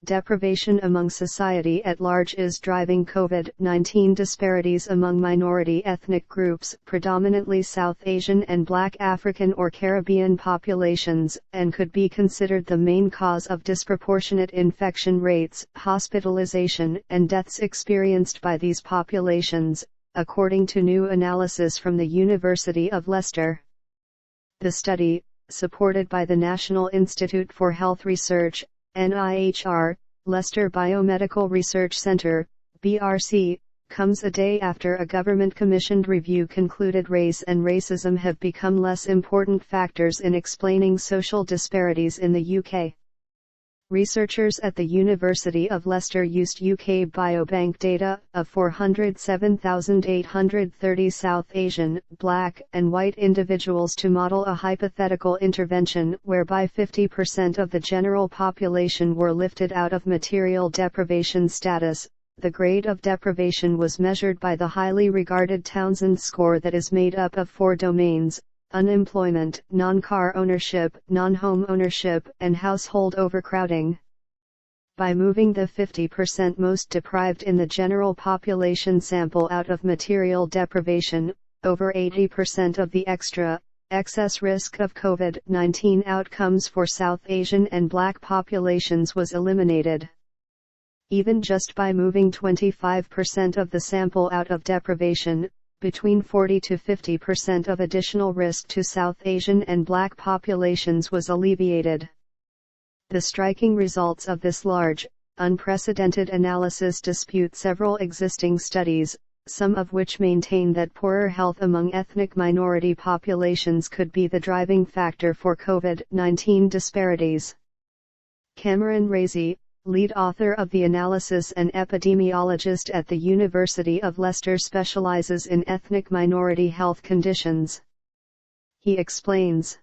deprivation among society at large is driving COVID-19 disparities among minority ethnic groups, predominantly South Asian and Black African or Caribbean populations, and could be considered the main cause of disproportionate infection rates, hospitalization, and deaths experienced by these populations, according to new analysis from the University of Leicester. The study, supported by the National Institute for Health Research, NIHR, Leicester Biomedical Research Centre, BRC, comes a day after a government-commissioned review concluded race and racism have become less important factors in explaining social disparities in the UK. Researchers at the University of Leicester used UK Biobank data of 407,830 South Asian, Black, and White individuals to model a hypothetical intervention whereby 50% of the general population were lifted out of material deprivation status. The grade of deprivation was measured by the highly regarded Townsend score that is made up of 4 domains: unemployment, non-car ownership, non-home ownership, and household overcrowding. By moving the 50% most deprived in the general population sample out of material deprivation, over 80% of the excess risk of COVID-19 outcomes for South Asian and Black populations was eliminated. Even just by moving 25% of the sample out of deprivation, between 40 to 50% of additional risk to South Asian and Black populations was alleviated. The striking results of this large, unprecedented analysis dispute several existing studies, some of which maintain that poorer health among ethnic minority populations could be the driving factor for COVID-19 disparities. Cameron Raisy, lead author of the analysis and epidemiologist at the University of Leicester, specializes in ethnic minority health conditions. He explains,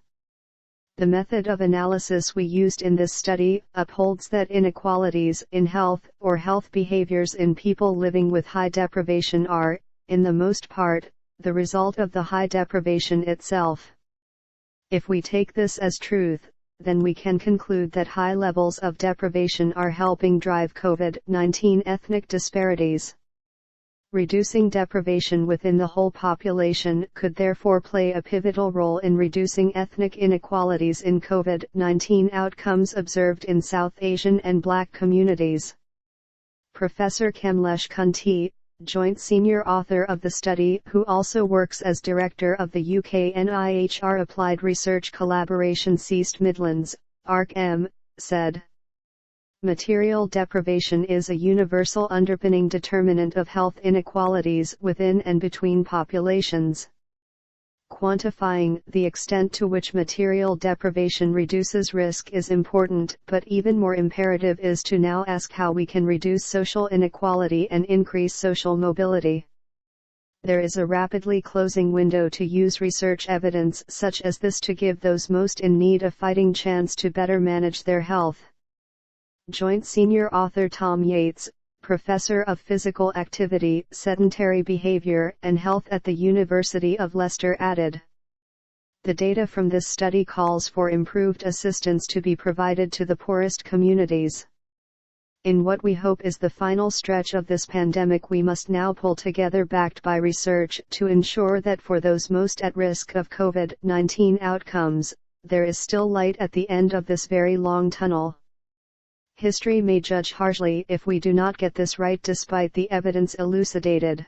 "The method of analysis we used in this study upholds that inequalities in health or health behaviors in people living with high deprivation are, in the most part, the result of the high deprivation itself. If we take this as truth, then we can conclude that high levels of deprivation are helping drive COVID-19 ethnic disparities. Reducing deprivation within the whole population could therefore play a pivotal role in reducing ethnic inequalities in COVID-19 outcomes observed in South Asian and Black communities." Professor Kamlesh Kunti, joint senior author of the study, who also works as director of the UK NIHR Applied Research Collaboration East Midlands, ARC-M, said, "Material deprivation is a universal underpinning determinant of health inequalities within and between populations. Quantifying the extent to which material deprivation reduces risk is important, but even more imperative is to now ask how we can reduce social inequality and increase social mobility. There is a rapidly closing window to use research evidence such as this to give those most in need a fighting chance to better manage their health." Joint senior author Tom Yates, professor of physical activity, sedentary behavior, and health at the University of Leicester, added, "The data from this study calls for improved assistance to be provided to the poorest communities. In what we hope is the final stretch of this pandemic, we must now pull together, backed by research, to ensure that for those most at risk of COVID-19 outcomes, there is still light at the end of this very long tunnel. History may judge harshly if we do not get this right despite the evidence elucidated."